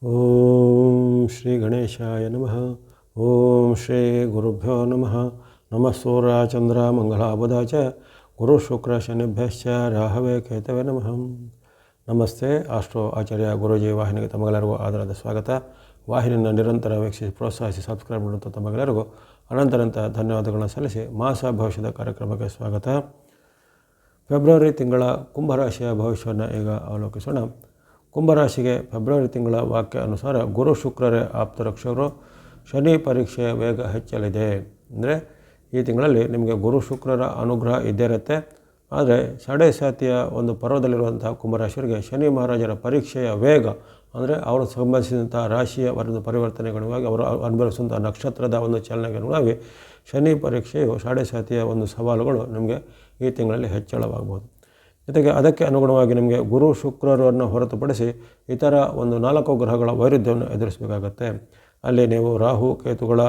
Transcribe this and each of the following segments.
ಓಂ ಶ್ರೀ ಗಣೇಶಾಯ ನಮಃ. ಓಂ ಶ್ರೀ ಗುರುಭ್ಯೋ ನಮಃ. ನಮಃ ಸೂರ್ಯ ಚಂದ್ರ ಮಂಗಳಾಬುಧ ಚ ಗುರು ಶುಕ್ರ ಶನಿಭ್ಯಶ್ಚ ರಾಹವೇ ಕೇತವೇ ನಮಃ. ನಮಸ್ತೆ. ಆಸ್ಟ್ರೋ ಆಚಾರ್ಯ ಗುರೂಜಿ ವಾಹಿನಿಗೆ ತಮಗೆಲ್ಲರಿಗೂ ಆದರದ ಸ್ವಾಗತ. ವಾಹಿನಿಯನ್ನು ನಿರಂತರ ವೀಕ್ಷಿಸಿ ಪ್ರೋತ್ಸಾಹಿಸಿ ಸಬ್ಸ್ಕ್ರೈಬ್ ಮಾಡುತ್ತಾ ತಮಗೆಲ್ಲರಿಗೂ ಅನಂತ ಧನ್ಯವಾದಗಳನ್ನು ಸಲ್ಲಿಸಿ ಮಾಸ ಭವಿಷ್ಯದ ಕಾರ್ಯಕ್ರಮಕ್ಕೆ ಸ್ವಾಗತ. ಫೆಬ್ರವರಿ ತಿಂಗಳ ಕುಂಭರಾಶಿಯ ಭವಿಷ್ಯವನ್ನು ಈಗ ಅವಲೋಕಿಸೋಣ. ಕುಂಭರಾಶಿಗೆ ಫೆಬ್ರವರಿ ತಿಂಗಳ ವಾಕ್ಯ ಅನುಸಾರ ಗುರು ಶುಕ್ರರೇ ಆಪ್ತರಕ್ಷಕರು. ಶನಿ ಪರೀಕ್ಷೆಯ ವೇಗ ಹೆಚ್ಚಲಿದೆ. ಅಂದರೆ ಈ ತಿಂಗಳಲ್ಲಿ ನಿಮಗೆ ಗುರು ಶುಕ್ರರ ಅನುಗ್ರಹ ಇದ್ದೇ ಇರುತ್ತೆ. ಆದರೆ ಸಾಡೆ ಸಾತಿಯ ಒಂದು ಪರ್ವದಲ್ಲಿರುವಂತಹ ಕುಂಭರಾಶಿಯವರಿಗೆ ಶನಿ ಮಹಾರಾಜರ ಪರೀಕ್ಷೆಯ ವೇಗ ಅಂದರೆ ಅವರು ಸಂಬಂಧಿಸಿದಂಥ ರಾಶಿಯ ಒಂದು ಪರಿವರ್ತನೆಗನುವಾಗಿ ಅವರು ಅನುಭವಿಸುವಂಥ ನಕ್ಷತ್ರದ ಒಂದು ಚಲನೆಗನುವಾಗಿ ಶನಿ ಪರೀಕ್ಷೆಯು ಸಾಡೆ ಸಾತಿಯ ಒಂದು ಸವಾಲುಗಳು ನಿಮಗೆ ಈ ತಿಂಗಳಲ್ಲಿ ಹೆಚ್ಚಳವಾಗಬಹುದು. ಜೊತೆಗೆ ಅದಕ್ಕೆ ಅನುಗುಣವಾಗಿ ನಿಮಗೆ ಗುರು ಶುಕ್ರರನ್ನು ಹೊರತುಪಡಿಸಿ ಇತರ ಒಂದು 4 ಗ್ರಹಗಳ ವೈರುಧ್ಯವನ್ನು ಎದುರಿಸಬೇಕಾಗತ್ತೆ. ಅಲ್ಲಿ ನೀವು ರಾಹು ಕೇತುಗಳ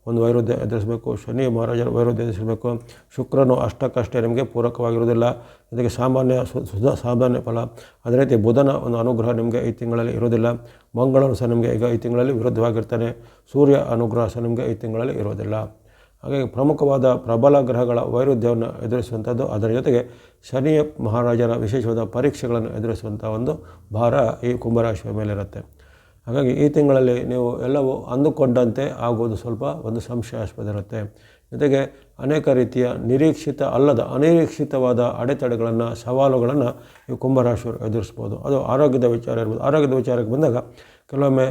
ಒಂದು ವೈರುಧ್ಯ ಎದುರಿಸಬೇಕು, ಶನಿ ಮಹಾರಾಜರ ವೈರುಧ್ಯ ಎದುರಿಸಬೇಕು. ಶುಕ್ರನು ಅಷ್ಟಕ್ಕಷ್ಟೇ ನಿಮಗೆ ಪೂರಕವಾಗಿರುವುದಿಲ್ಲ. ಜೊತೆಗೆ ಸಾಮಾನ್ಯ ಫಲ. ಅದೇ ರೀತಿ ಬುಧನ ಒಂದು ಅನುಗ್ರಹ ನಿಮಗೆ ಈ ತಿಂಗಳಲ್ಲಿ ಇರೋದಿಲ್ಲ. ಮಂಗಳನು ಸಹ ನಿಮಗೆ ಈಗ ಈ ತಿಂಗಳಲ್ಲಿ ವಿರುದ್ಧವಾಗಿರ್ತಾನೆ. ಸೂರ್ಯ ಅನುಗ್ರಹ ಸಹ ನಿಮಗೆ ಈ ತಿಂಗಳಲ್ಲಿ ಇರೋದಿಲ್ಲ. ಹಾಗಾಗಿ ಪ್ರಮುಖವಾದ ಪ್ರಬಲ ಗ್ರಹಗಳ ವೈರುಧ್ಯವನ್ನು ಎದುರಿಸುವಂಥದ್ದು, ಅದರ ಜೊತೆಗೆ ಶನಿ ಮಹಾರಾಜರ ವಿಶೇಷವಾದ ಪರೀಕ್ಷೆಗಳನ್ನು ಎದುರಿಸುವಂಥ ಒಂದು ಭಾರ ಈ ಕುಂಭರಾಶಿಯ ಮೇಲಿರುತ್ತೆ. ಹಾಗಾಗಿ ಈ ತಿಂಗಳಲ್ಲಿ ನೀವು ಎಲ್ಲವೂ ಅಂದುಕೊಂಡಂತೆ ಆಗುವುದು ಸ್ವಲ್ಪ ಒಂದು ಸಂಶಯಾಸ್ಪದ ಇರುತ್ತೆ. ಜೊತೆಗೆ ಅನೇಕ ರೀತಿಯ ನಿರೀಕ್ಷಿತ ಅಲ್ಲದ ಅನಿರೀಕ್ಷಿತವಾದ ಅಡೆತಡೆಗಳನ್ನು ಸವಾಲುಗಳನ್ನು ಈ ಕುಂಭರಾಶಿಯವರು ಎದುರಿಸ್ಬೋದು. ಅದು ಆರೋಗ್ಯದ ವಿಚಾರ ಇರ್ಬೋದು. ಆರೋಗ್ಯದ ವಿಚಾರಕ್ಕೆ ಬಂದಾಗ ಕೆಲವೊಮ್ಮೆ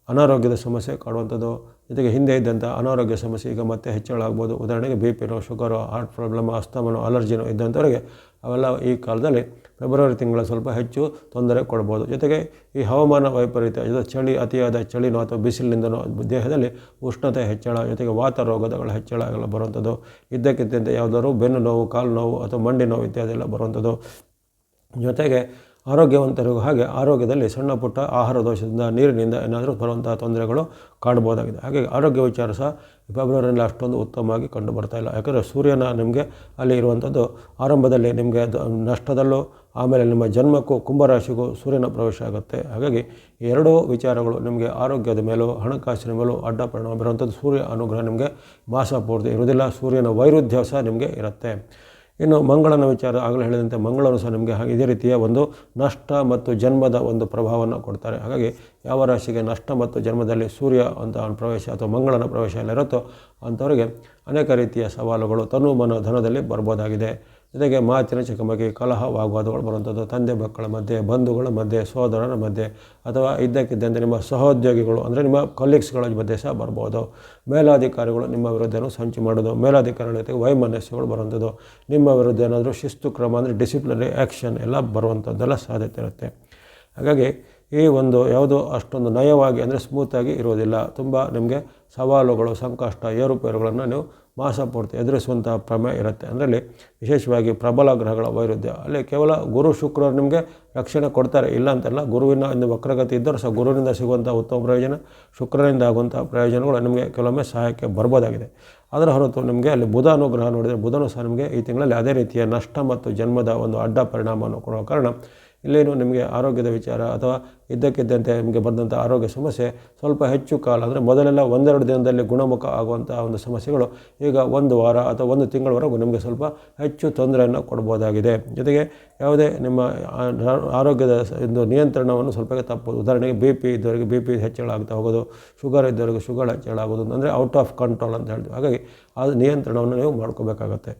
ಅನಾರೋಗ್ಯದ ಸಮಸ್ಯೆ ಕಾಡುವಂಥದ್ದು, ಜೊತೆಗೆ ಹಿಂದೆ ಇದ್ದಂಥ ಅನಾರೋಗ್ಯ ಸಮಸ್ಯೆ ಈಗ ಮತ್ತೆ ಹೆಚ್ಚಳ ಆಗ್ಬೋದು. ಉದಾಹರಣೆಗೆ BP-ನೋ, ಶುಗರೋ, ಹಾರ್ಟ್ ಪ್ರಾಬ್ಲಮ್, ಅಸ್ತಮನೋ, ಅಲರ್ಜಿನೋ ಇದ್ದಂಥವರಿಗೆ ಅವೆಲ್ಲ ಈ ಕಾಲದಲ್ಲಿ ಫೆಬ್ರವರಿ ತಿಂಗಳ ಸ್ವಲ್ಪ ಹೆಚ್ಚು ತೊಂದರೆ ಕೊಡ್ಬೋದು. ಜೊತೆಗೆ ಈ ಹವಾಮಾನ ವೈಪರೀತ್ಯ, ಚಳಿ, ಅತಿಯಾದ ಚಳಿನೋ ಅಥವಾ ಬಿಸಿಲಿನಿಂದನೋ ದೇಹದಲ್ಲಿ ಉಷ್ಣತೆ ಹೆಚ್ಚಳ, ಜೊತೆಗೆ ವಾತ ರೋಗಗಳ ಹೆಚ್ಚಳ ಎಲ್ಲ ಬರುವಂಥದ್ದು. ಇದ್ದಕ್ಕಿದ್ದಂತೆ ಯಾವುದಾದ್ರು ಬೆನ್ನು ನೋವು, ಕಾಲು ನೋವು ಅಥವಾ ಮಂಡಿ ನೋವು ಇತ್ಯಾದಿ ಎಲ್ಲ ಬರುವಂಥದ್ದು. ಜೊತೆಗೆ ಆರೋಗ್ಯವಂತರಿಗೂ ಹಾಗೆ ಆರೋಗ್ಯದಲ್ಲಿ ಸಣ್ಣ ಪುಟ್ಟ ಆಹಾರ ದೋಷದಿಂದ, ನೀರಿನಿಂದ ಏನಾದರೂ ಬರುವಂತಹ ತೊಂದರೆಗಳು ಕಾಣಬಹುದಾಗಿದೆ. ಹಾಗಾಗಿ ಆರೋಗ್ಯ ವಿಚಾರ ಸಹ ಫೆಬ್ರವರಿಯಲ್ಲಿ ಅಷ್ಟೊಂದು ಉತ್ತಮವಾಗಿ ಕಂಡು ಬರ್ತಾ ಇಲ್ಲ. ಯಾಕಂದರೆ ಸೂರ್ಯನ ನಿಮಗೆ ಅಲ್ಲಿ ಇರುವಂಥದ್ದು ಆರಂಭದಲ್ಲಿ ನಿಮಗೆ ನಷ್ಟದಲ್ಲೂ, ಆಮೇಲೆ ನಿಮ್ಮ ಜನ್ಮಕ್ಕೂ ಕುಂಭರಾಶಿಗೂ ಸೂರ್ಯನ ಪ್ರವೇಶ ಆಗುತ್ತೆ. ಹಾಗಾಗಿ ಈ ಎರಡೂ ವಿಚಾರಗಳು ನಿಮಗೆ ಆರೋಗ್ಯದ ಮೇಲೂ ಹಣಕಾಸಿನ ಮೇಲೂ ಅಡ್ಡ ಪರಿಣಾಮ ಬರುವಂಥದ್ದು. ಸೂರ್ಯ ಅನುಗ್ರಹ ನಿಮಗೆ ಮಾಸ ಪೂರ್ತಿ ಇರುವುದಿಲ್ಲ. ಸೂರ್ಯನ ವೈರುಧ್ಯ ಸಹ ನಿಮಗೆ ಇರುತ್ತೆ. ಇನ್ನು ಮಂಗಳನ ವಿಚಾರ ಆಗಲೇ ಹೇಳಿದಂತೆ ಮಂಗಳನು ಸಹ ನಿಮಗೆ ಇದೇ ರೀತಿಯ ಒಂದು ನಷ್ಟ ಮತ್ತು ಜನ್ಮದ ಒಂದು ಪ್ರಭಾವವನ್ನು ಕೊಡ್ತಾರೆ. ಹಾಗಾಗಿ ಯಾವ ರಾಶಿಗೆ ನಷ್ಟ ಮತ್ತು ಜನ್ಮದಲ್ಲಿ ಸೂರ್ಯ ಅಂತ ಪ್ರವೇಶ ಅಥವಾ ಮಂಗಳನ ಪ್ರವೇಶ ಎಲ್ಲ ಇರುತ್ತೋ ಅಂಥವರಿಗೆ ಅನೇಕ ರೀತಿಯ ಸವಾಲುಗಳು ತನು ಮನ ಧನದಲ್ಲಿ ಬರ್ಬೋದಾಗಿದೆ. ಜೊತೆಗೆ ಮಾತಿನ ಚಕಮಕಿ, ಕಲಹ, ವಾಗ್ವಾದಗಳು ಬರುವಂಥದ್ದು. ತಂದೆ ಮಕ್ಕಳ ಮಧ್ಯೆ, ಬಂಧುಗಳ ಮಧ್ಯೆ, ಸೋದರರ ಮಧ್ಯೆ ಅಥವಾ ಇದ್ದಕ್ಕಿದ್ದಂತೆ ನಿಮ್ಮ ಸಹೋದ್ಯೋಗಿಗಳು ಅಂದರೆ ನಿಮ್ಮ ಕೊಲೀಗ್ಸ್ಗಳ ಮಧ್ಯೆ ಸಹ ಬರ್ಬೋದು. ಮೇಲಾಧಿಕಾರಿಗಳು ನಿಮ್ಮ ವಿರುದ್ಧನೂ ಸಂಚು ಮಾಡೋದು, ಮೇಲಾಧಿಕಾರಿಗಳ ಜೊತೆಗೆ ವೈಮನಸ್ಸುಗಳು ಬರುವಂಥದ್ದು, ನಿಮ್ಮ ವಿರುದ್ಧ ಏನಾದರೂ ಶಿಸ್ತು ಕ್ರಮ ಅಂದರೆ ಡಿಸಿಪ್ಲಿನರಿ ಆ್ಯಕ್ಷನ್ ಎಲ್ಲ ಬರುವಂಥದ್ದೆಲ್ಲ ಸಾಧ್ಯತೆ ಇರುತ್ತೆ. ಹಾಗಾಗಿ ಈ ಒಂದು ಯಾವುದು ಅಷ್ಟೊಂದು ನಯವಾಗಿ ಅಂದರೆ ಸ್ಮೂತಾಗಿ ಇರೋದಿಲ್ಲ. ತುಂಬ ನಿಮಗೆ ಸವಾಲುಗಳು, ಸಂಕಷ್ಟ, ಏರುಪೇರುಗಳನ್ನು ನೀವು ಮಾಸ ಪೂರ್ತಿ ಎದುರಿಸುವಂಥ ಪ್ರಮೇಯ ಇರುತ್ತೆ. ಅದರಲ್ಲಿ ವಿಶೇಷವಾಗಿ ಪ್ರಬಲ ಗ್ರಹಗಳ ವೈರುಧ್ಯ, ಅಲ್ಲಿ ಕೇವಲ ಗುರು ಶುಕ್ರರು ನಿಮಗೆ ರಕ್ಷಣೆ ಕೊಡ್ತಾರೆ, ಇಲ್ಲ ಅಂತಲ್ಲ. ಗುರುವಿನ ಒಂದು ವಕ್ರಗತಿ ಇದ್ದರೂ ಸಹ ಗುರುವಿನಿಂದ ಸಿಗುವಂಥ ಉತ್ತಮ ಪ್ರಯೋಜನ, ಶುಕ್ರನಿಂದ ಆಗುವಂಥ ಪ್ರಯೋಜನಗಳು ನಿಮಗೆ ಕೆಲವೊಮ್ಮೆ ಸಹಾಯಕ್ಕೆ ಬರ್ಬೋದಾಗಿದೆ. ಅದರ ಹೊರತು ನಿಮಗೆ ಅಲ್ಲಿ ಬುಧ ಅನುಗ್ರಹ ನೋಡಿದರೆ ಬುಧನು ಸಹ ನಿಮಗೆ ಈ ತಿಂಗಳಲ್ಲಿ ಅದೇ ರೀತಿಯ ನಷ್ಟ ಮತ್ತು ಜನ್ಮದ ಒಂದು ಅಡ್ಡ ಪರಿಣಾಮವನ್ನು ಕೊಡುವ ಕಾರಣ ಇಲ್ಲೇನು ನಿಮಗೆ ಆರೋಗ್ಯದ ವಿಚಾರ ಅಥವಾ ಇದ್ದಕ್ಕಿದ್ದಂತೆ ನಿಮಗೆ ಬಂದಂಥ ಆರೋಗ್ಯ ಸಮಸ್ಯೆ ಸ್ವಲ್ಪ ಹೆಚ್ಚು ಕಾಲ ಅಂದರೆ ಮೊದಲೆಲ್ಲ 1-2 ದಿನದಲ್ಲಿ ಗುಣಮುಖ ಆಗುವಂಥ ಒಂದು ಸಮಸ್ಯೆಗಳು ಈಗ 1 ವಾರ ಅಥವಾ 1 ತಿಂಗಳವರೆಗೂ ನಿಮಗೆ ಸ್ವಲ್ಪ ಹೆಚ್ಚು ತೊಂದರೆಯನ್ನು ಕೊಡ್ಬೋದಾಗಿದೆ. ಜೊತೆಗೆ ಯಾವುದೇ ನಿಮ್ಮ ಆರೋಗ್ಯದ ಒಂದು ನಿಯಂತ್ರಣವನ್ನು ಸ್ವಲ್ಪ ತಪ್ಪೋದು. ಉದಾಹರಣೆಗೆ BP ಇದ್ದವರಿಗೆ BP ಹೆಚ್ಚಳ ಆಗ್ತಾ ಹೋಗೋದು, ಶುಗರ್ ಇದ್ದವರಿಗೆ ಶುಗರ್ ಹೆಚ್ಚಳ ಆಗೋದು, ಅಂದರೆ ಔಟ್ ಆಫ್ ಕಂಟ್ರೋಲ್ ಅಂತ ಹೇಳ್ತೀವಿ. ಹಾಗಾಗಿ ಆ ನಿಯಂತ್ರಣವನ್ನು ನೀವು ಮಾಡ್ಕೋಬೇಕಾಗತ್ತೆ.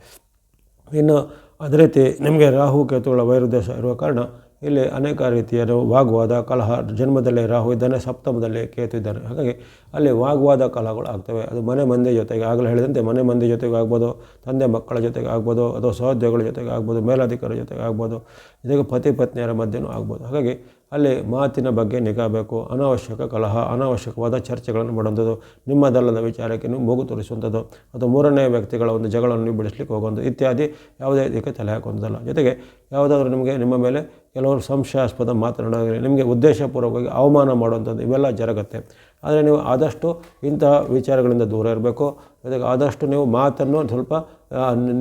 ಇನ್ನು ಅದೇ ರೀತಿ ನಿಮಗೆ ರಾಹು ಕೇತುಗಳ ವೈರುಧ್ಯ ಇರುವ ಕಾರಣ ಇಲ್ಲಿ ಅನೇಕ ರೀತಿಯ ವಾಗ್ವಾದ, ಕಲಹ, ಜನ್ಮದಲ್ಲೇ ರಾಹು ಇದ್ದಾನೆ, ಸಪ್ತಮದಲ್ಲಿ ಕೇತು ಇದ್ದಾನೆ. ಹಾಗಾಗಿ ಅಲ್ಲಿ ವಾಗ್ವಾದ ಕಲಹಗಳು ಆಗ್ತವೆ. ಅದು ಮನೆ ಮಂದಿ ಜೊತೆಗೆ, ಆಗಲೇ ಹೇಳಿದಂತೆ ಮನೆ ಮಂದಿ ಜೊತೆಗೆ ಆಗ್ಬೋದು, ತಂದೆ ಮಕ್ಕಳ ಜೊತೆಗೆ ಆಗ್ಬೋದು, ಅಥವಾ ಸಹೋದ್ಯೋಗಿಗಳ ಜೊತೆಗೆ ಆಗ್ಬೋದು, ಮೇಲಾಧಿಕಾರಿ ಜೊತೆಗೆ ಆಗ್ಬೋದು, ಜೊತೆಗೆ ಪತಿ ಪತ್ನಿಯರ ಮಧ್ಯೆನೂ ಆಗ್ಬೋದು. ಹಾಗಾಗಿ ಅಲ್ಲಿ ಮಾತಿನ ಬಗ್ಗೆ ನಿಗಾ ಬೇಕು. ಅನಾವಶ್ಯಕ ಕಲಹ, ಅನಾವಶ್ಯಕವಾದ ಚರ್ಚೆಗಳನ್ನು ಮಾಡುವಂಥದ್ದು, ನಿಮ್ಮದಲ್ಲದ ವಿಚಾರಕ್ಕೆ ನೀವು ಮೂಗು ತೋರಿಸುವಂಥದ್ದು ಅಥವಾ ಮೂರನೇ ವ್ಯಕ್ತಿಗಳ ಒಂದು ಜಗಳವನ್ನು ನೀವು ಬಿಡಿಸ್ಲಿಕ್ಕೆ ಹೋಗುವಂಥದ್ದು ಇತ್ಯಾದಿ ಯಾವುದೇ ಇದಕ್ಕೆ ತಲೆ ಹಾಕುವಂಥದ್ದಲ್ಲ. ಜೊತೆಗೆ ಯಾವುದಾದ್ರೂ ನಿಮಗೆ ನಿಮ್ಮ ಮೇಲೆ ಕೆಲವರು ಸಂಶಯಾಸ್ಪದ ಮಾತನಾಡೋದ್ರೆ ನಿಮಗೆ ಉದ್ದೇಶಪೂರ್ವಕವಾಗಿ ಅವಮಾನ ಮಾಡುವಂಥದ್ದು ಇವೆಲ್ಲ ಜರುಗುತ್ತೆ. ಆದರೆ ನೀವು ಆದಷ್ಟು ಇಂತಹ ವಿಚಾರಗಳಿಂದ ದೂರ ಇರಬೇಕು. ಜೊತೆಗೆ ಆದಷ್ಟು ನೀವು ಮಾತನ್ನು ಸ್ವಲ್ಪ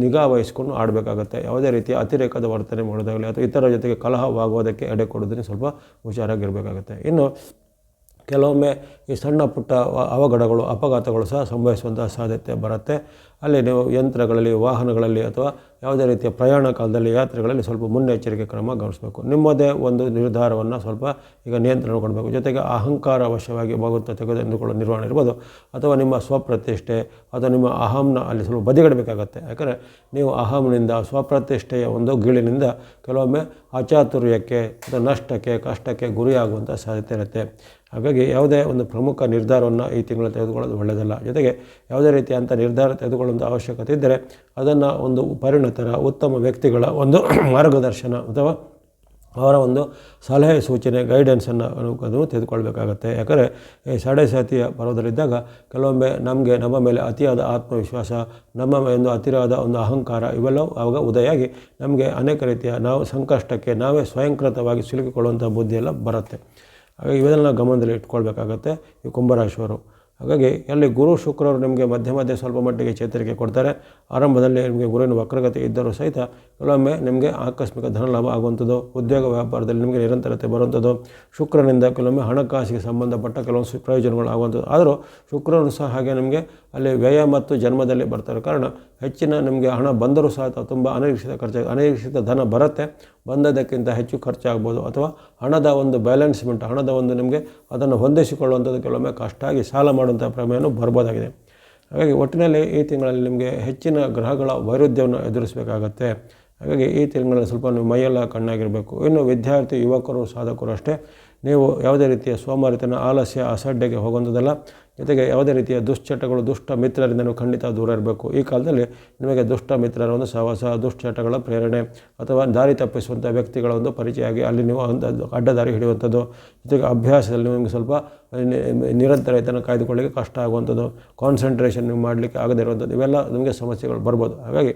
ನಿಗಾ ವಹಿಸ್ಕೊಂಡು ಆಡಬೇಕಾಗತ್ತೆ. ಯಾವುದೇ ರೀತಿಯ ಅತಿರೇಕದ ವರ್ತನೆ ಮಾಡೋದಾಗಲಿ ಅಥವಾ ಇತರ ಜೊತೆಗೆ ಕಲಹವಾಗುವುದಕ್ಕೆ ಎಡೆ ಕೊಡೋದನ್ನು ಸ್ವಲ್ಪ ಹುಷಾರಾಗಿರಬೇಕಾಗತ್ತೆ. ಇನ್ನು ಕೆಲವೊಮ್ಮೆ ಈ ಸಣ್ಣ ಪುಟ್ಟ ಅವಘಡಗಳು ಅಪಘಾತಗಳು ಸಹ ಸಂಭವಿಸುವಂಥ ಸಾಧ್ಯತೆ ಬರುತ್ತೆ. ಅಲ್ಲಿ ನೀವು ಯಂತ್ರಗಳಲ್ಲಿ, ವಾಹನಗಳಲ್ಲಿ ಅಥವಾ ಯಾವುದೇ ರೀತಿಯ ಪ್ರಯಾಣ ಕಾಲದಲ್ಲಿ, ಯಾತ್ರೆಗಳಲ್ಲಿ ಸ್ವಲ್ಪ ಮುನ್ನೆಚ್ಚರಿಕೆ ಕ್ರಮ ಗಮನಿಸಬೇಕು. ನಿಮ್ಮದೇ ಒಂದು ನಿರ್ಧಾರವನ್ನು ಸ್ವಲ್ಪ ಈಗ ನಿಯಂತ್ರಣ ಕೊಡಬೇಕು. ಜೊತೆಗೆ ಅಹಂಕಾರ ವಶವಾಗಿ ಹೋಗುತ್ತಾ ತೆಗೆದುಕೊಳ್ಳೋ ನಿರ್ವಹಣೆ ಇರ್ಬೋದು, ಅಥವಾ ನಿಮ್ಮ ಸ್ವಪ್ರತಿಷ್ಠೆ ಅಥವಾ ನಿಮ್ಮ ಅಹಂನ ಅಲ್ಲಿ ಸ್ವಲ್ಪ ಬದಿಗಡಬೇಕಾಗತ್ತೆ. ಯಾಕಂದರೆ ನೀವು ಅಹಂನಿಂದ, ಸ್ವಪ್ರತಿಷ್ಠೆಯ ಒಂದು ಗೀಳಿನಿಂದ ಕೆಲವೊಮ್ಮೆ ಅಚಾತುರ್ಯಕ್ಕೆ ಅಥವಾ ನಷ್ಟಕ್ಕೆ, ಕಷ್ಟಕ್ಕೆ ಗುರಿಯಾಗುವಂಥ ಸಾಧ್ಯತೆ ಇರುತ್ತೆ. ಹಾಗಾಗಿ ಯಾವುದೇ ಒಂದು ಪ್ರಮುಖ ನಿರ್ಧಾರವನ್ನು ಈ ತಿಂಗಳು ತೆಗೆದುಕೊಳ್ಳೋದು ಒಳ್ಳೆಯದಲ್ಲ. ಜೊತೆಗೆ ಯಾವುದೇ ರೀತಿಯಂಥ ನಿರ್ಧಾರ ತೆಗೆದುಕೊಳ್ಳುವಂಥ ಅವಶ್ಯಕತೆ ಇದ್ದರೆ ಅದನ್ನು ಒಂದು ಪರಿಣತರ ಉತ್ತಮ ವ್ಯಕ್ತಿಗಳ ಒಂದು ಮಾರ್ಗದರ್ಶನ ಅಥವಾ ಅವರ ಒಂದು ಸಲಹೆ, ಸೂಚನೆ, ಗೈಡೆನ್ಸನ್ನು ಅದನ್ನು ತೆಗೆದುಕೊಳ್ಬೇಕಾಗತ್ತೆ. ಯಾಕಂದರೆ ಈ ಸಾಡೆಸಾತಿಯ ಪರ್ವದಲ್ಲಿದ್ದಾಗ ಕೆಲವೊಮ್ಮೆ ನಮ್ಮ ಮೇಲೆ ಅತಿಯಾದ ಆತ್ಮವಿಶ್ವಾಸ, ನಮ್ಮ ಒಂದು ಅತಿಯಾದ ಒಂದು ಅಹಂಕಾರ ಇವೆಲ್ಲವೂ ಆವಾಗ ಉದಯಾಗಿ ನಮಗೆ ಅನೇಕ ರೀತಿಯ ನಾವು ಸಂಕಷ್ಟಕ್ಕೆ ನಾವೇ ಸ್ವಯಂಕೃತವಾಗಿ ಸಿಲುಕಿಕೊಳ್ಳುವಂಥ ಬುದ್ಧಿಯೆಲ್ಲ ಬರುತ್ತೆ. ಹಾಗಾಗಿ ಇವೆಲ್ಲ ಗಮನದಲ್ಲಿ ಇಟ್ಕೊಳ್ಬೇಕಾಗತ್ತೆ ಈ ಕುಂಭರಾಶಿಯವರು. ಹಾಗಾಗಿ ಅಲ್ಲಿ ಗುರು ಶುಕ್ರರು ನಿಮಗೆ ಮಧ್ಯೆ ಮಧ್ಯೆ ಸ್ವಲ್ಪ ಮಟ್ಟಿಗೆ ಚೇತರಿಕೆ ಕೊಡ್ತಾರೆ. ಆರಂಭದಲ್ಲಿ ನಿಮಗೆ ಗುರುವಿನ ವಕ್ರಗತಿ ಇದ್ದರೂ ಸಹಿತ ಕೆಲವೊಮ್ಮೆ ನಿಮಗೆ ಆಕಸ್ಮಿಕ ಧನಲಾಭ ಆಗುವಂಥದ್ದು, ಉದ್ಯೋಗ ವ್ಯಾಪಾರದಲ್ಲಿ ನಿಮಗೆ ನಿರಂತರತೆ ಬರುವಂಥದ್ದು, ಶುಕ್ರನಿಂದ ಕೆಲವೊಮ್ಮೆ ಹಣಕಾಸಿಗೆ ಸಂಬಂಧಪಟ್ಟ ಕೆಲವೊಂದು ಪ್ರಯೋಜನಗಳು ಆಗುವಂಥದ್ದು. ಆದರೂ ಶುಕ್ರನು ಸಹ ಹಾಗೆ ನಿಮಗೆ ಅಲ್ಲಿ ವ್ಯಯ ಮತ್ತು ಜನ್ಮದಲ್ಲಿ ಬರ್ತಾರೆ ಕಾರಣ ಹೆಚ್ಚಿನ ನಿಮಗೆ ಹಣ ಬಂದರೂ ಸಹ ತುಂಬ ಅನಿರೀಕ್ಷಿತ ಧನ ಬರುತ್ತೆ, ಬಂದದಕ್ಕಿಂತ ಹೆಚ್ಚು ಖರ್ಚಾಗ್ಬೋದು, ಅಥವಾ ಹಣದ ಒಂದು ಬ್ಯಾಲೆನ್ಸ್ಮೆಂಟ್, ಹಣದ ಒಂದು ನಿಮಗೆ ಅದನ್ನು ಹೊಂದಿಸಿಕೊಳ್ಳುವಂಥದ್ದು ಕೆಲವೊಮ್ಮೆ ಕಷ್ಟ ಆಗಿ ಸಾಲ ಮಾಡುವಂಥ ಪ್ರಮೇಯನೂ ಬರ್ಬೋದಾಗಿದೆ. ಹಾಗಾಗಿ ಒಟ್ಟಿನಲ್ಲಿ ಈ ತಿಂಗಳಲ್ಲಿ ನಿಮಗೆ ಹೆಚ್ಚಿನ ಗ್ರಹಗಳ ವೈರುಧ್ಯವನ್ನು ಎದುರಿಸಬೇಕಾಗತ್ತೆ. ಹಾಗಾಗಿ ಈ ತಿಂಗಳಲ್ಲಿ ಸ್ವಲ್ಪ ನೀವು ಮೈಯೆಲ್ಲ ಕಣ್ಣಾಗಿರಬೇಕು. ಇನ್ನು ವಿದ್ಯಾರ್ಥಿ, ಯುವಕರು, ಸಾಧಕರು ಅಷ್ಟೇ ನೀವು ಯಾವುದೇ ರೀತಿಯ ಸೋಮಾರಿತನ, ಆಲಸ್ಯ, ಅಸಡ್ಡೆಗೆ ಹೋಗುವಂಥದ್ದಲ್ಲ. ಜೊತೆಗೆ ಯಾವುದೇ ರೀತಿಯ ದುಶ್ಚಟಗಳು, ದುಷ್ಟ ಮಿತ್ರರಿಂದ ನೀವು ಖಂಡಿತ ದೂರ ಇರಬೇಕು. ಈ ಕಾಲದಲ್ಲಿ ನಿಮಗೆ ದುಷ್ಟ ಮಿತ್ರರ ಒಂದು ಸಹವಾಸ, ದುಶ್ಚಟಗಳ ಪ್ರೇರಣೆ ಅಥವಾ ದಾರಿ ತಪ್ಪಿಸುವಂಥ ವ್ಯಕ್ತಿಗಳ ಒಂದು ಪರಿಚಯ ಆಗಿ ಅಲ್ಲಿ ನೀವು ಅಡ್ಡದಾರಿ ಹಿಡಿಯುವಂಥದ್ದು, ಜೊತೆಗೆ ಅಭ್ಯಾಸದಲ್ಲಿ ನಿಮಗೆ ಸ್ವಲ್ಪ ನಿರಂತರತೆಯನ್ನು ಕಾಯ್ದುಕೊಳ್ಳಿಕ್ಕೆ ಕಷ್ಟ ಆಗುವಂಥದ್ದು, ಕಾನ್ಸಂಟ್ರೇಷನ್ ನೀವು ಮಾಡಲಿಕ್ಕೆ ಆಗದೇ ಇರುವಂಥದ್ದು, ಇವೆಲ್ಲ ನಿಮಗೆ ಸಮಸ್ಯೆಗಳು ಬರ್ಬೋದು. ಹಾಗಾಗಿ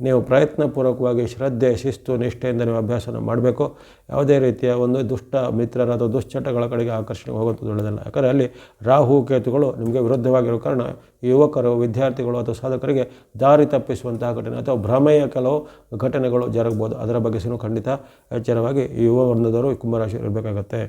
ನೀವು ಪ್ರಯತ್ನಪೂರ್ವಕವಾಗಿ ಶ್ರದ್ಧೆ, ಶಿಸ್ತು, ನಿಷ್ಠೆಯಿಂದ ನೀವು ಅಭ್ಯಾಸನ ಮಾಡಬೇಕು. ಯಾವುದೇ ರೀತಿಯ ಒಂದು ದುಷ್ಟ ಮಿತ್ರರ ಅಥವಾ ದುಶ್ಚಟಗಳ ಕಡೆಗೆ ಆಕರ್ಷಣೆ ಹೋಗುವಂಥದ್ದು ಒಳ್ಳೆಯದಲ್ಲ. ಯಾಕಂದರೆ ಅಲ್ಲಿ ರಾಹು, ಕೇತುಗಳು ನಿಮಗೆ ವಿರುದ್ಧವಾಗಿರೋ ಕಾರಣ ಯುವಕರು, ವಿದ್ಯಾರ್ಥಿಗಳು ಅಥವಾ ಸಾಧಕರಿಗೆ ದಾರಿ ತಪ್ಪಿಸುವಂತಹ ಘಟನೆ ಅಥವಾ ಭ್ರಮೆಯ ಕೆಲವು ಘಟನೆಗಳು ಜರುಗಬಹುದು. ಅದರ ಬಗ್ಗೆ ಖಂಡಿತ ಎಚ್ಚರವಾಗಿ ಯುವ ವರ್ಗದವರು ಕುಂಭರಾಶಿ ಇರಬೇಕಾಗತ್ತೆ.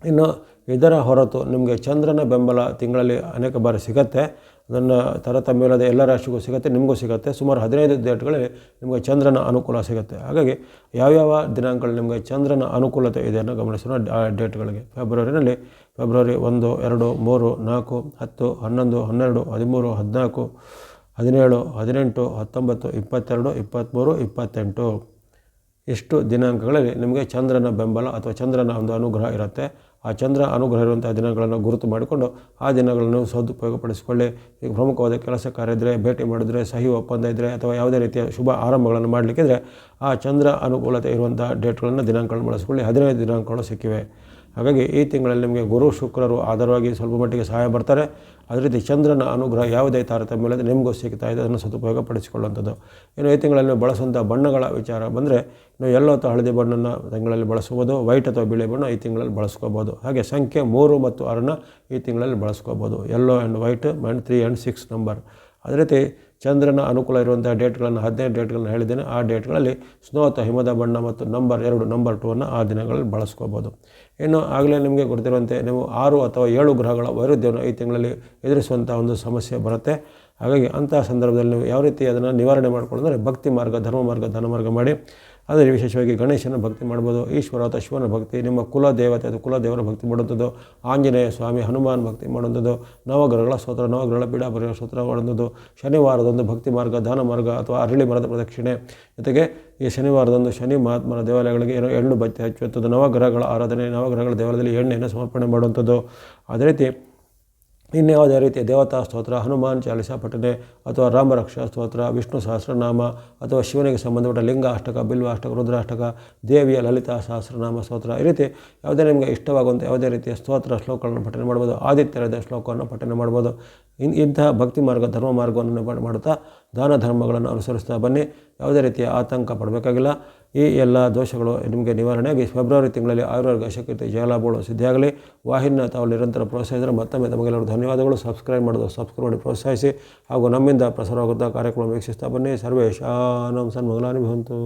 ಇನ್ನು ಇದರ ಹೊರತು ನಿಮಗೆ ಚಂದ್ರನ ಬೆಂಬಲ ತಿಂಗಳಲ್ಲಿ ಅನೇಕ ಬಾರಿ ಸಿಗುತ್ತೆ. ಅದನ್ನು ತಾರತಮ್ಯವಿಲ್ಲದೆ ಎಲ್ಲ ರಾಶಿಗೂ ಸಿಗುತ್ತೆ, ನಿಮಗೂ ಸಿಗುತ್ತೆ. ಸುಮಾರು 15 ಡೇಟ್ಗಳಲ್ಲಿ ನಿಮಗೆ ಚಂದ್ರನ ಅನುಕೂಲ ಸಿಗುತ್ತೆ. ಹಾಗಾಗಿ ಯಾವ್ಯಾವ ದಿನಾಂಕಗಳಲ್ಲಿ ನಿಮಗೆ ಚಂದ್ರನ ಅನುಕೂಲತೆ ಇದೆ ಅನ್ನೋ ಗಮನಿಸೋಣ. ಆ ಡೇಟ್ಗಳಿಗೆ ಫೆಬ್ರವರಿನಲ್ಲಿ ಫೆಬ್ರವರಿ 1, 2, 3, 4, 10, 11, 12, 13, 14, 17, 18, 19, 22, 23, 28 ಇಷ್ಟು ದಿನಾಂಕಗಳಲ್ಲಿ ನಿಮಗೆ ಚಂದ್ರನ ಬೆಂಬಲ ಅಥವಾ ಚಂದ್ರನ ಒಂದು ಅನುಗ್ರಹ ಇರುತ್ತೆ. ಆ ಚಂದ್ರ ಅನುಗ್ರಹ ಇರುವಂಥ ದಿನಗಳನ್ನು ಗುರುತು ಮಾಡಿಕೊಂಡು ಆ ದಿನಗಳನ್ನು ಸದುಪಯೋಗಪಡಿಸಿಕೊಳ್ಳಿ. ಈಗ ಪ್ರಮುಖವಾದ ಕೆಲಸ ಕಾರ್ಯ ಇದ್ದರೆ, ಭೇಟಿ ಮಾಡಿದ್ರೆ, ಸಹಿ ಒಪ್ಪಂದ ಇದ್ದರೆ ಅಥವಾ ಯಾವುದೇ ರೀತಿಯ ಶುಭ ಆರಂಭಗಳನ್ನು ಮಾಡಲಿಕ್ಕಿದ್ರೆ ಆ ಚಂದ್ರ ಅನುಕೂಲತೆ ಇರುವಂಥ ಡೇಟ್ಗಳನ್ನು, ದಿನಾಂಕಗಳನ್ನು ಬಳಸಿಕೊಳ್ಳಿ. 15 ದಿನಾಂಕಗಳು ಸಿಕ್ಕಿವೆ. ಹಾಗಾಗಿ ಈ ತಿಂಗಳಲ್ಲಿ ನಿಮಗೆ ಗುರು ಶುಕ್ರರು ಆಧಾರವಾಗಿ ಸ್ವಲ್ಪ ಮಟ್ಟಿಗೆ ಸಹಾಯ ಬರ್ತಾರೆ. ಅದೇ ರೀತಿ ಚಂದ್ರನ ಅನುಗ್ರಹ ಯಾವುದೇ ತಾರತಮ್ಯ ಇಲ್ಲದೆ ನಿಮಗೂ ಸಿಗ್ತಾ ಇದೆ, ಅದನ್ನು ಸದುಪಯೋಗಪಡಿಸಿಕೊಳ್ಳುವಂಥದ್ದು. ಇನ್ನು ಈ ತಿಂಗಳಲ್ಲಿ ಬಳಸುವಂಥ ಬಣ್ಣಗಳ ವಿಚಾರ ಬಂದರೆ ನೀವು ಯೆಲ್ಲೋ ಅಥವಾ ಹಳದಿ ಬಣ್ಣನ ತಿಂಗಳಲ್ಲಿ ಬಳಸ್ಕೋಬೋದು, ವೈಟ್ ಅಥವಾ ಬಿಳಿ ಬಣ್ಣ ಈ ತಿಂಗಳಲ್ಲಿ ಬಳಸ್ಕೋಬೋದು. ಹಾಗೆ ಸಂಖ್ಯೆ 3 ಮತ್ತು 6ನ ಈ ತಿಂಗಳಲ್ಲಿ ಬಳಸ್ಕೋಬೋದು. Yellow and white and 3 and 6 number. ಅದೇ ರೀತಿ ಚಂದ್ರನ ಅನುಕೂಲ ಇರುವಂಥ ಡೇಟ್ಗಳನ್ನು 15 ಡೇಟ್ಗಳನ್ನು ಹೇಳಿದ್ದೇನೆ. ಆ ಡೇಟ್ಗಳಲ್ಲಿ ಸ್ನೋ ಅಥವಾ ಹಿಮದ ಬಣ್ಣ ಮತ್ತು ನಂಬರ್ 2, ನಂಬರ್ 2 ಆ ದಿನಗಳಲ್ಲಿ ಬಳಸ್ಕೋಬೋದು. ಇನ್ನು ಆಗಲೇ ನಿಮಗೆ ಗೊತ್ತಿರುವಂತೆ ನೀವು 6 ಅಥವಾ 7 ಗ್ರಹಗಳ ವೈರುಧ್ಯವನ್ನು ಈ ತಿಂಗಳಲ್ಲಿ ಎದುರಿಸುವಂಥ ಒಂದು ಸಮಸ್ಯೆ ಬರುತ್ತೆ. ಹಾಗಾಗಿ ಅಂತಹ ಸಂದರ್ಭದಲ್ಲಿ ನೀವು ಯಾವ ರೀತಿ ಅದನ್ನು ನಿವಾರಣೆ ಮಾಡಿಕೊಳ್ಳೋದ್ರೆ ಭಕ್ತಿ ಮಾರ್ಗ, ಧರ್ಮ ಮಾರ್ಗ, ಧನ ಮಾರ್ಗ ಮಾಡಿ. ಆದರೆ ವಿಶೇಷವಾಗಿ ಗಣೇಶನ ಭಕ್ತಿ ಮಾಡ್ಬೋದು, ಈಶ್ವರ ಅಥವಾ ಶಿವನ ಭಕ್ತಿ, ನಿಮ್ಮ ಕುಲ ದೇವತೆ ಅಥವಾ ಕುಲದೇವರ ಭಕ್ತಿ ಮಾಡುವಂಥದ್ದು, ಆಂಜನೇಯ ಸ್ವಾಮಿ, ಹನುಮಾನ್ ಭಕ್ತಿ ಮಾಡುವಂಥದ್ದು, ನವಗ್ರಹಗಳ ಸ್ತೋತ್ರ, ನವಗ್ರಹಗಳ ಪೀಡಾ ಪರಿಹಾರ ಸ್ತೋತ್ರ ಮಾಡುವಂಥದ್ದು, ಶನಿವಾರದೊಂದು ಭಕ್ತಿ ಮಾರ್ಗ, ದಾನ ಮಾರ್ಗ ಅಥವಾ ಅರಳಿ ಮರದ ಪ್ರದಕ್ಷಿಣೆ, ಜೊತೆಗೆ ಈ ಶನಿವಾರದೊಂದು ಶನಿ ಮಹಾತ್ಮನ ದೇವಾಲಯಗಳಿಗೆ ಎಳ್ಳು ಬತ್ತಿ ಹಚ್ಚುವಂಥದ್ದು, ನವಗ್ರಹಗಳ ಆರಾಧನೆ, ನವಗ್ರಹಗಳ ದೇವಾಲಯದಲ್ಲಿ ಎಣ್ಣೆಯನ್ನು ಸಮರ್ಪಣೆ ಮಾಡುವಂಥದ್ದು. ಅದೇ ರೀತಿ ಇನ್ಯಾವುದೇ ರೀತಿಯ ದೇವತಾ ಸ್ತೋತ್ರ, ಹನುಮಾನ್ ಚಾಲಿಸ ಪಠನೆ ಅಥವಾ ರಾಮರಕ್ಷಾ ಸ್ತೋತ್ರ, ವಿಷ್ಣು ಸಹಸ್ರನಾಮ ಅಥವಾ ಶಿವನಿಗೆ ಸಂಬಂಧಪಟ್ಟ ಲಿಂಗ ಅಷ್ಟಕ, ಬಿಲ್ವಾಷ್ಟಕ, ರುದ್ರಾಷ್ಟಕ, ದೇವಿಯ ಲಲಿತಾ ಸಹಸ್ರನಾಮ ಸ್ತೋತ್ರ, ಈ ರೀತಿ ಯಾವುದೇ ನಿಮಗೆ ಇಷ್ಟವಾಗುವಂಥ ಯಾವುದೇ ರೀತಿಯ ಸ್ತೋತ್ರ ಶ್ಲೋಕಗಳನ್ನು ಪಠನೆ ಮಾಡ್ಬೋದು. ಆದಿತ್ಯರದ ಶ್ಲೋಕವನ್ನು ಪಠನೆ ಮಾಡ್ಬೋದು. ಇಂತಹ ಭಕ್ತಿ ಮಾರ್ಗ, ಧರ್ಮ ಮಾರ್ಗವನ್ನು ಮಾಡುತ್ತಾ ದಾನ ಧರ್ಮಗಳನ್ನು ಅನುಸರಿಸ್ತಾ ಬನ್ನಿ. ಯಾವುದೇ ರೀತಿಯ ಆತಂಕ ಪಡಬೇಕಾಗಿಲ್ಲ. ಈ ಎಲ್ಲ ದೋಷಗಳು ನಿಮಗೆ ನಿವಾರಣೆಯಾಗಿ ಫೆಬ್ರವರಿ ತಿಂಗಳಲ್ಲಿ ಆಯುರ್ವೇದ ಶಕ್ತಿ ಜಯಲಾಭಗಳು ಸಿದ್ಧಿಯಾಗಲಿ. ವಾಹಿನಿನ ತಾವು ನಿರಂತರ ಪ್ರೋತ್ಸಾಹಿಸಿದರೆ ಮತ್ತೊಮ್ಮೆ ತಮಗೆಲ್ಲರೂ ಧನ್ಯವಾದಗಳು. ಸಬ್ಸ್ಕ್ರೈಬ್ ಮಾಡಿ ಪ್ರೋತ್ಸಾಹಿಸಿ ಹಾಗೂ ನಮ್ಮಿಂದ ಪ್ರಸಾರವಾಗುತ್ತಾ ಕಾರ್ಯಕ್ರಮ ವೀಕ್ಷಿಸ್ತಾ ಬನ್ನಿ. ಸರ್ವೇಶಾನಂ ಸನ್ಮಂಗಲಾನಿ ಭವಂತು.